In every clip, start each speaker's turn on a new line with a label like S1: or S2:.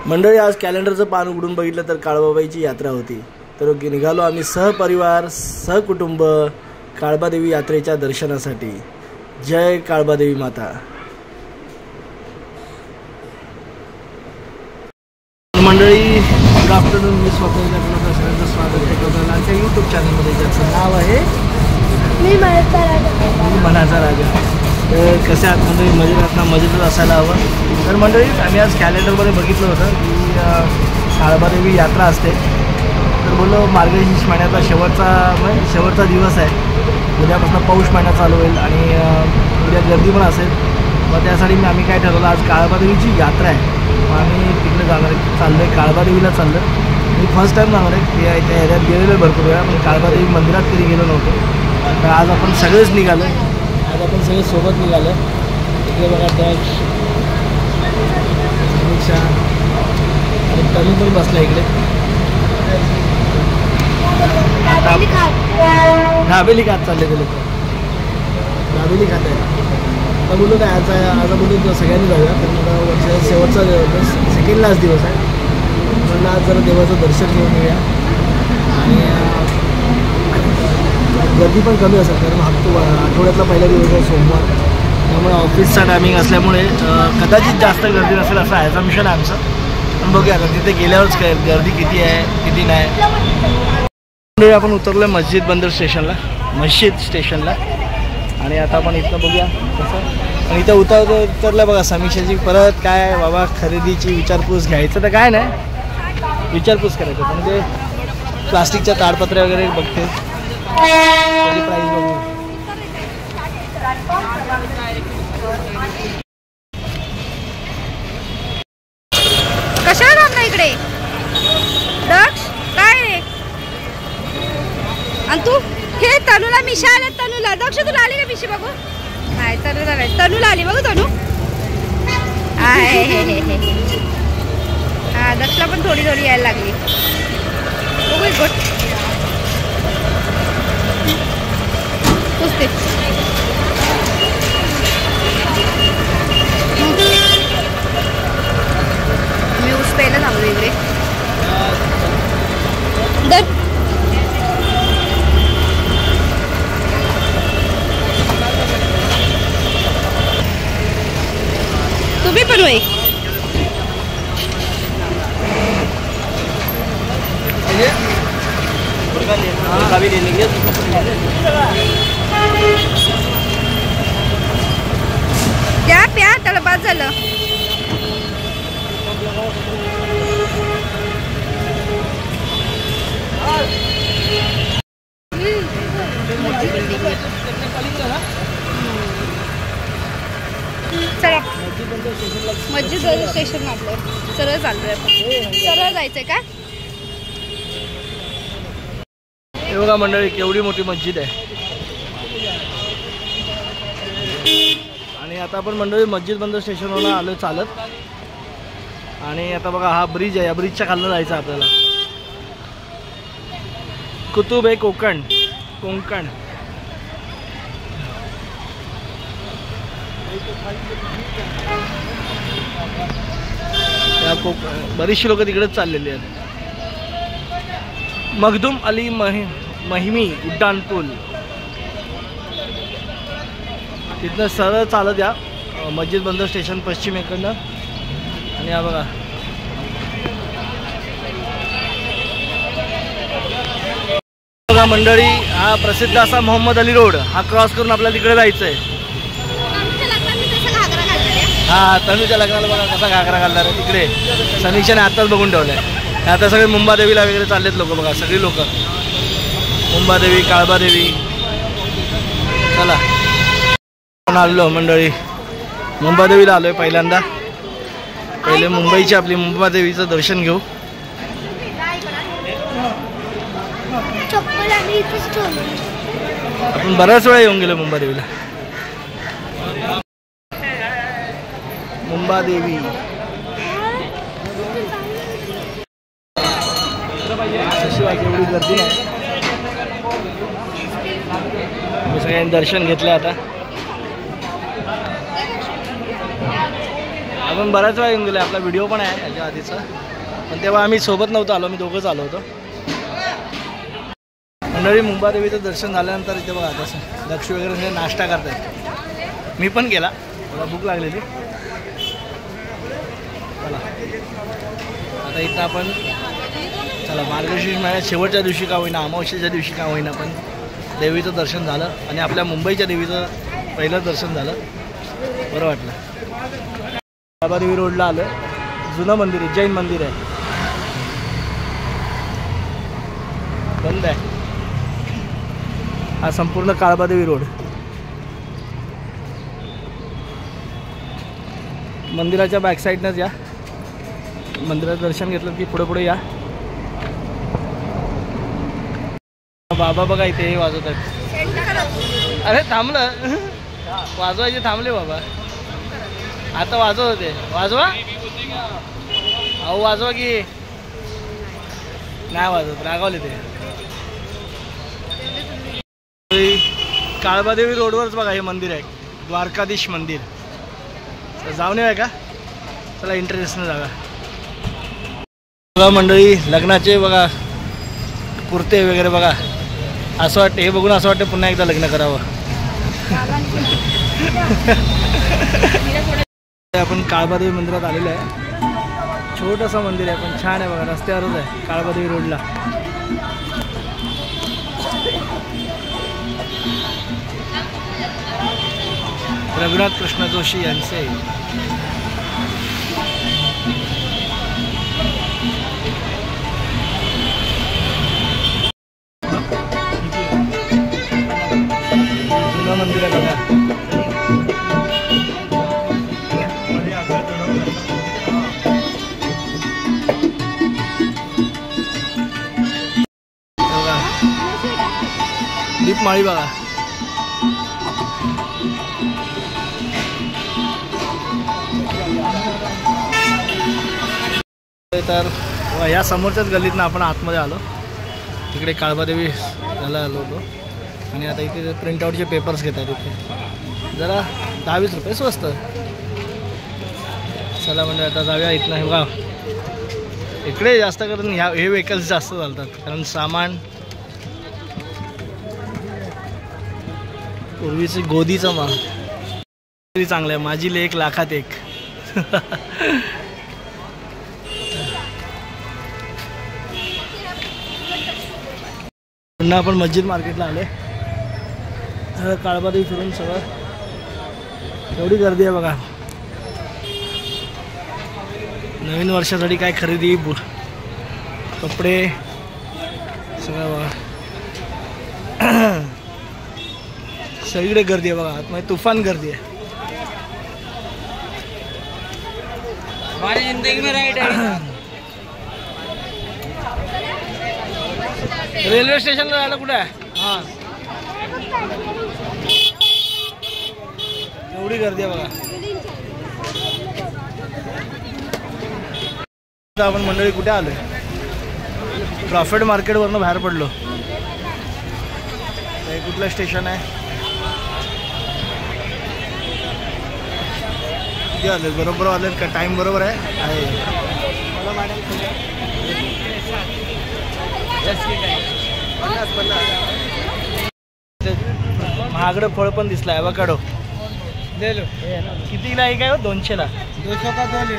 S1: मंडळी, आज कॅलेंडरचं पान उघडून बघितलं तर काळबाबाईची यात्रा होती. तर निघालो आम्ही सहपरिवार सहकुटुंब काळबादेवी यात्रेच्या दर्शनासाठी. जय काळबादेवी माता. मंडळी, गुड आफ्टरनून. मी स्वतःच्या सगळ्यांचं स्वागत करतो आमच्या यूट्यूब चॅनलमध्ये, ज्याचं नाव आहे मी मनाचा राजा. तर कसे आहात मंडळी? मजेतच असायला हवं. तर मंडळी, आम्ही आज कॅलेंडरमध्ये बघितलं होतं की काळबादेवी यात्रा असते. तर बोललो मार्गशीर्ष महिन्याचा शेवटचा दिवस आहे. उद्यापासून पौष महिना चालू होईल आणि उद्या गर्दी पण असेल. मग त्यासाठी आम्ही काय ठरवलं, आज काळबादेवीची यात्रा आहे. मग आम्ही तिकडे चाललो आहे, काळबादेवीला चाललो. मी फर्स्ट टाईम जाणार आहे. त्या एरियात गेलेलो आहे भरपूर वेळा, पण काळबादेवी मंदिरात कधी गेलो नव्हतो. तर आज आपण सगळेच निघालो. आज आपण सगळे सोबत निघालो. इकडे बघा टॅच समीक्षा आणि तनु पण बसला इकडे. दाबेली खात चालले ते लोक. दाबेली खात आहे. तर बोलू काय आज बोलू सगळ्यांनी जाऊया. तर मला वर्षाचा शेवटचा दिवस, सेकंड लास्ट दिवस आहे. म्हणून आज जरा देवाचं दर्शन घेऊन येऊया. आणि गर्दी पण कमी असेल, कारण आठवड्यातला पहिला दिवस आहे सोमवार. त्यामुळे ऑफिसचा टायमिंग असल्यामुळे कदाचित जास्त गर्दी नसेल असं ॲझम्पशन आहे आमचं. पण बघूया आता तिथे गेल्यावरच काय गर्दी किती आहे किती नाही. आपण उतरलो आहे मस्जिद बंदर स्टेशनला. आणि आता आपण इथं बघूया कसं. आणि इथं उतरलं बघा समीक्षाची परत काय बाबा खरेदीची विचारपूस. घ्यायचं तर काय नाही, विचारपूस करायचं. म्हणजे प्लास्टिकच्या ताडपत्रे वगैरे बघते, त्याची प्राईस बघू.
S2: कशाला थांबला इकडे दक्ष? काय रे? आणि तू हे तनूला मिशा आल्या. तनूला दक्ष तुला आली का मिशी बघू? नाही तनूला नाही, तनूला आली बघू. तनू आहे. हा, दक्षला पण थोडी थोडी यायला लागली बघू. एक गोट पुसते. मी ऊस प्यायला थांबलो इकडे. तुम्ही पण होई. त्या प्या त्याला बाद झालं. चला मस्जिद स्टेशन आपलं सरळ चाललोय. सरळ जायचंय का?
S1: हे बघा मंडळी, केवढी मोठी मस्जिद आहे. आणि आता आपण मंडळी मस्जिद बंदर स्टेशनवरून आलो चालत. आणि आता बघा हा ब्रिज आहे. या ब्रिजच्या खालनं जायचं आपल्याला. कुतुब आहे कोकण. बरीचशी लोक तिकडेच चाललेली आहेत. मखदूम अली महिमी उड्डाण पूल. तिथनं सरळ चालत या मस्जिद बंदर स्टेशन पश्चिमेकडनं. आणि हा बघा मंडळी, हा प्रसिद्ध असा मोहम्मद अली रोड. हा क्रॉस करून आपल्याला तिकडे जायचं आहे. हा, तनुच्या लग्नाला बघा कसा घागरा घालणार आहे तिकडे. समीक्षाने आत्ताच बघून ठेवलं आहे. आता सगळे मुंबादेवीला वगैरे चाललेत लोक बघा. सगळी लोक मुंबादेवी काळबादेवी. चला आलो मंडळी, मुंबादेवीला आलोय पहिल्यांदा. पहिले मुंबईची आपली मुंबादेवीचं दर्शन घेऊ. आपण बऱ्याच वेळा येऊन गेलो मुंबादेवीला. मुंबादेवी शिवाय एवढी गर्दी नाही. मी सगळ्यांनी दर्शन घेतलं. आता आपण बऱ्याच वेळा येऊन गेलो, आपला व्हिडिओ पण आहे याच्या आधीचा, पण तेव्हा आम्ही सोबत नव्हतो आलो, मी दोघंच आलो होतो. मंडळी मुंबादेवीचं दर्शन झाल्यानंतर इथे बघा तसं लक्ष वगैरे नाश्ता करतात. मी पण गेला, मला भूक लागलेली. चला आता इथं आपण चला मार्गशीर्ष महिन्यात शेवटच्या दिवशी का होईना, अमावस्येच्या दिवशी का होईना, पण देवीचं दर्शन झालं आणि आपल्या मुंबईच्या देवीचं पहिलं दर्शन झालं, बरं वाटलं. काळबादेवी रोडला आलं, जुनं मंदिर आहे, जैन मंदिर आहे, बंद आहे हा संपूर्ण काळबादेवी रोड. मंदिराच्या बॅक साईडनंच या, मंदिराचं दर्शन घेतलं की पुढे पुढे या. बाबा बघा इथे वाजवत आहेत. अरे थांबलं, वाजवायचे थांबले बाबा, आता वाजवत होते. वाजवा अहो, वाजवा की. नाही वाजवत, रागावले ते. काळबादेवी रोडवरच बघा हे मंदिर आहे, द्वारकाधीश मंदिर. तर जाऊन येऊया का? चला इंटरेस्टनं जागा. बघा मंडळी लग्नाचे बघा कुर्ते वगैरे बघा, असं वाटतं हे बघून असं वाटतं पुन्हा एकदा लग्न करावं. आपण काळबादेवी मंदिरात आलेलो आहे, छोटंसं मंदिर आहे पण छान आहे बघा, रस्त्यावरच आहे काळबादेवी रोडला. रघुनाथ कृष्ण जोशी यांचे जुनं मंदिर आहे बघा. दीपमाळी बघा. तर या समोरच्याच गल्लीतनं आपण आतमध्ये आलो, तिकडे काळबादेवी याला आलो होतो आणि आता इथे प्रिंटआउटचे पेपर्स घेतात इथे, जरा 10-20 रुपये स्वस्त. चला म्हणजे आता जाऊया इथनं. हे बघा इकडे जास्त करून हे व्हेकल्स जास्त चालतात, कारण सामान पूर्वीची गोदीचं मा चांगलं आहे. माझी लेक लाखात एक. पुन्हा आपण मस्जिद मार्केटला आले, काळबादेवी फिरून सगळं. एवढी गर्दी आहे बघा. नवीन वर्षासाठी काय खरेदी, कपडे सगळं बघा. सगळीकडे गर्दी आहे बघा, आतमध्ये तुफान गर्दी आहे. हमारी जिंदगी में राइड है. रेल्वे स्टेशनला जायला कुठे आहे? हां एवढी गर्दी आहे बघा. आपण मंडळी कुठे आलोय? प्रॉफिट मार्केटवरनं बाहेर पडलो. हे कुठलं स्टेशन आहे? किती आले? बरोबर आले का? टाईम बरोबर आहे? महागडं फळ पण दिसलं आहे अवोकाडो. कितीला आहे काय? 200ला. 200 का 2 ले.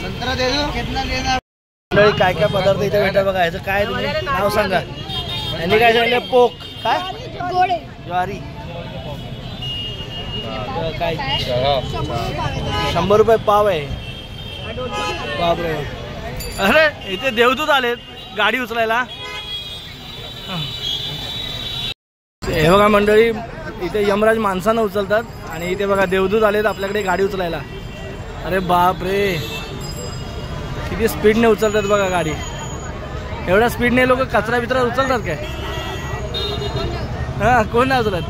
S1: संतरा दे दो. कितना लेना? काय काय पदार्थ इथे भेटतात बघा. ह्याचं काय तुम्ही नाव सांगा. यांनी काय सांगितलं? पोक काय? ज्वारी. काय 100 रुपये पाव आहे. बापरे. अरे इथे देवदूत आलेत गाडी उचलायला. हे बघा मंडळी इथे यमराज माणसानं उचलतात आणि इथे बघा देवदूत आलेत आपल्याकडे गाडी उचलायला. अरे बाप रे, किती स्पीडने उचलतात बघा गाडी. एवढ्या स्पीडने लोक कचरा बिचरा उचलतात काय? हां कोण नाही उचलत.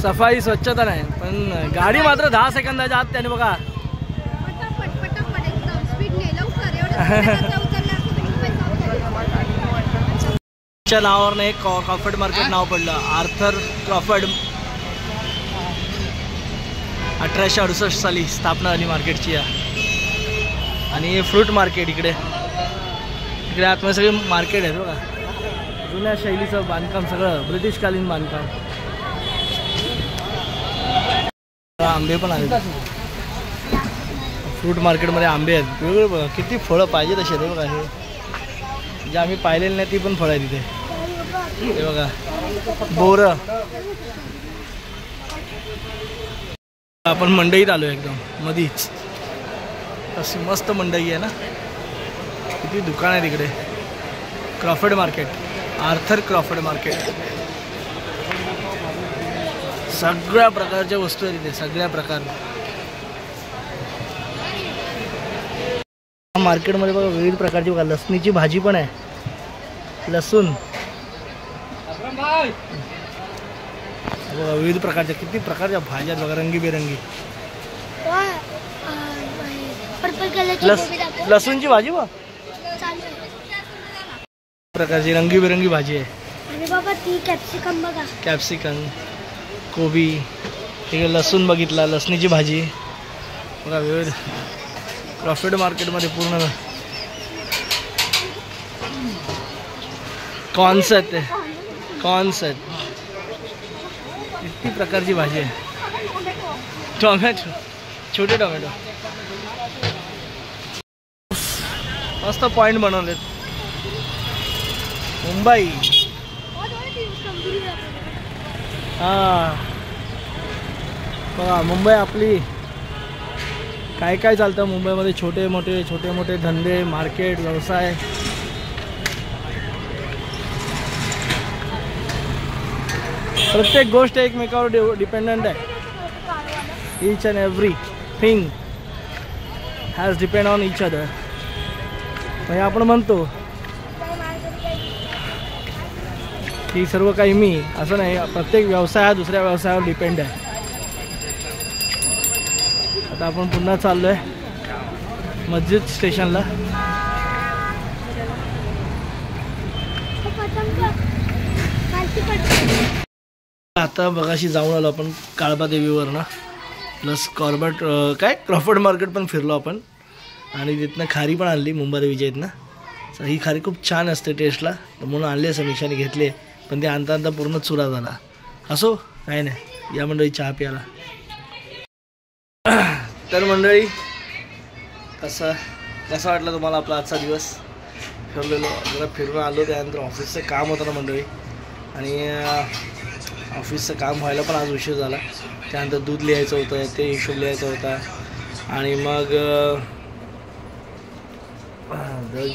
S1: सफाई स्वच्छता नाही, पण गाडी मात्र 10 सेकंदाच्या आत त्याने बघा. नावावर एक क्रॉफर्ड मार्केट नाव पडलं. आर्थर क्रॉफर्ड 1868 साली स्थापना झाली मार्केटची या. आणि फ्रूट मार्केट इकडे आतमध्ये सगळे मार्केट आहेत बघा. जुन्या शैलीचं बांधकाम, सगळं ब्रिटिशकालीन बांधकाम. आंबे पण आहेत फ्रूट मार्केटमध्ये. आंबे आहेत वेगवेगळे बघा, किती फळं पाहिजे तसे आहेत बघा. हे जे आम्ही पाहिलेली नाही ती पण फळं आहेत तिथे. हे बघा बोरं. आपण मंडईत आलो एकदम मधीच. अशी मस्त मंडई आहे ना. किती दुकान आहे तिकडे. Crawford market, Arthur Crawford market. सगळ्या प्रकारच्या वस्तू आहेत तिथे, सगळ्या प्रकार. मार्केटमध्ये बघा विविध प्रकारची बघा लसणीची भाजी पण आहे. लसूण बघा, विविध प्रकारच्या किती प्रकारच्या भाज्या बघा, रंगीबेरंगी. लसूणची भाजी बघ, प्रकारची रंगीबेरंगी भाजी आहे.
S2: आणि बाबा ती कॅप्सिकम बघा,
S1: कॅप्सिकम, कोबी. इकडे लसूण बघितला, लसणीची भाजी बघा. विविध क्रॉफर्ड मार्केटमध्ये पूर्ण कॉर्न्स आहेत, ते कॉर्न्स आहेत. इतकी प्रकारची भाजी आहे. टोमॅटो, छोटे टोमॅटो. मस्त पॉइंट बनवलेत. मुंबई. हां बघा मुंबई आपली. काय काय चालतं मुंबईमध्ये. छोटे मोठे धंदे, मार्केट, व्यवसाय. प्रत्येक गोष्ट एकमेकावर डिपेंडंट आहे. Each and every thing has depend on each other. म्हणजे आपण म्हणतो की सर्व काही मी, असं नाही. प्रत्येक व्यवसाय हा दुसऱ्या व्यवसायावर डिपेंड आहे. आता आपण पुन्हा चाललोय मस्जिद स्टेशनला. आता बघाशी जाऊन आलो आपण काळबा देवीवर ना. प्लस क्रॉफर्ड मार्केट पण फिरलो आपण. आणि तिथनं खारी पण आणली मुंबादेवीच्या इथनं. तर ही खारी खूप छान असते टेस्टला, तर म्हणून आणले, समीक्षाने घेतले. पण ते आणता पूर्ण चुरा झाला. असो काय नाही, या मंडळी चहा प्यायला. तर मंडळी कसा वाटला तुम्हाला आपला आजचा दिवस. फिरलेलो जरा फिरून आलो. त्यानंतर ऑफिसचं काम होतं ना मंडळी. आणि ऑफिसचं काम व्हायला पण आज उशीर झाला. त्यानंतर दूध लिहायचं होतं, ते हिशोब लिहायचा होता. आणि मग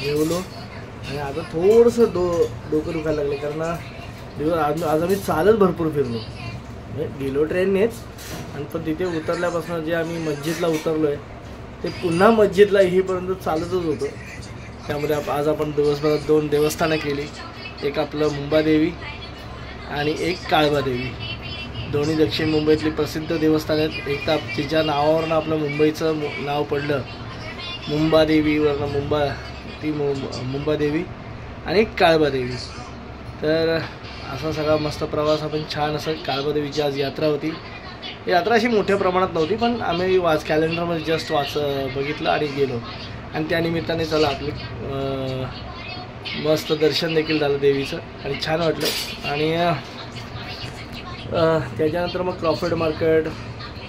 S1: जेवलो. आणि आता थोडंसं डोकं दुखायला लागले. कारण आज आम्ही चालत भरपूर फिरलो. गेलो ट्रेननेच. आणि पण तिथे उतरल्यापासून जे आम्ही मस्जिदला उतरलो आहे ते पुन्हा मस्जिदला येईपर्यंत चालतच होतं. त्यामध्ये आज आपण दिवसभरात 2 देवस्थानं केली. एक आपलं मुंबादेवी आणि एक काळबादेवी. दोन्ही दक्षिण मुंबईतली प्रसिद्ध देवस्थान आहेत. एक तर तिच्या नावावरनं आपलं मुंबईचं नाव पडलं, मुंबादेवीवरनं मुंबादेवी आणि एक काळबादेवी. तर असा सगळा मस्त प्रवास आपण छान असं. काळबादेवीची आज यात्रा होती. यात्रा अशी मोठ्या प्रमाणात नव्हती, पण आम्ही कॅलेंडरमध्ये जस्ट बघितलं आणि गेलो. आणि त्यानिमित्ताने चला आपले मस्त दर्शन देखील झालं देवीचं आणि छान वाटलं. आणि त्याच्यानंतर मग क्रॉफर्ड मार्केट.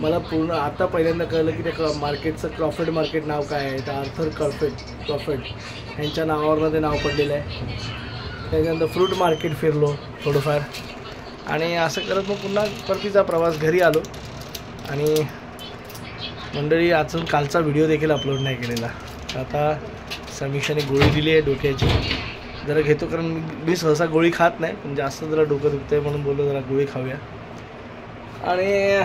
S1: मला पूर्ण आता पहिल्यांदा कळलं की त्या मार्केटचं क्रॉफर्ड मार्केट नाव काय आहे. तर आर्थर क्रॉफर्ड यांच्या नावावरनं ते नाव पडलेलं आहे. त्याच्यानंतर फ्रूट मार्केट फिरलो थोडंफार. आणि असं करत मग पुन्हा परतीचा प्रवास घरी आलो. आणि मंडळी अजून कालचा व्हिडिओ देखील अपलोड नाही केलेला. आता समीक्षाने गोळी दिली आहे डोक्याची. जरा घेतो, कारण मी सहसा गोळी खात नाही, पण जास्त जरा डोकं दुखतं आहे म्हणून बोललो जरा गोळी खाऊया. आणि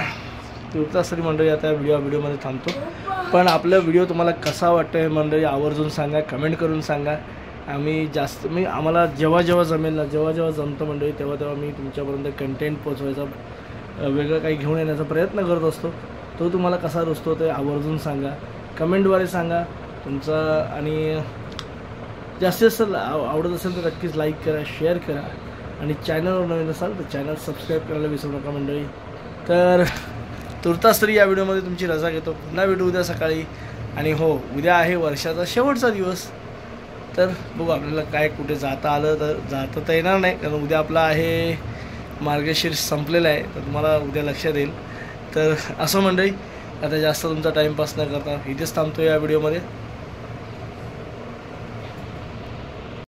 S1: तुमचा तरी मंडळी आता व्हिडिओमध्ये थांबतो. पण आपला व्हिडिओ तुम्हाला कसा वाटतो हे मंडळी आवर्जून सांगा, कमेंट करून सांगा. आम्हाला जेव्हा जमेल ना, जेव्हा जमतं मंडळी तेव्हा मी तुमच्यापर्यंत कंटेंट पोचवायचा, वेगळं काही घेऊन येण्याचा प्रयत्न करत असतो. तो तुम्हाला कसा रुजतो ते आवर्जून सांगा, कमेंटद्वारे सांगा तुमचा. आणि जास्तीत जास्त आवडत असेल तर नक्कीच लाईक करा, शेअर करा. आणि चॅनलवर नवीन असाल तर चॅनल सबस्क्राईब करायला विसरू नका मंडळी. तर तुर्तास तरी या व्हिडिओमध्ये तुमची रजा घेतो. पुन्हा भेटू उद्या सकाळी. आणि हो, उद्या आहे वर्षाचा शेवटचा दिवस. तर बघू आपल्याला काय कुठे जाता आलं तर. जाता तर येणार नाही कारण उद्या आपला आहे मार्गशीर्ष संपलेला आहे, तर तुम्हाला उद्या लक्षात येईल. तर असं मंडळी, आता जास्त तुमचा टाईमपास न करता इथेच थांबतो या व्हिडिओमध्ये.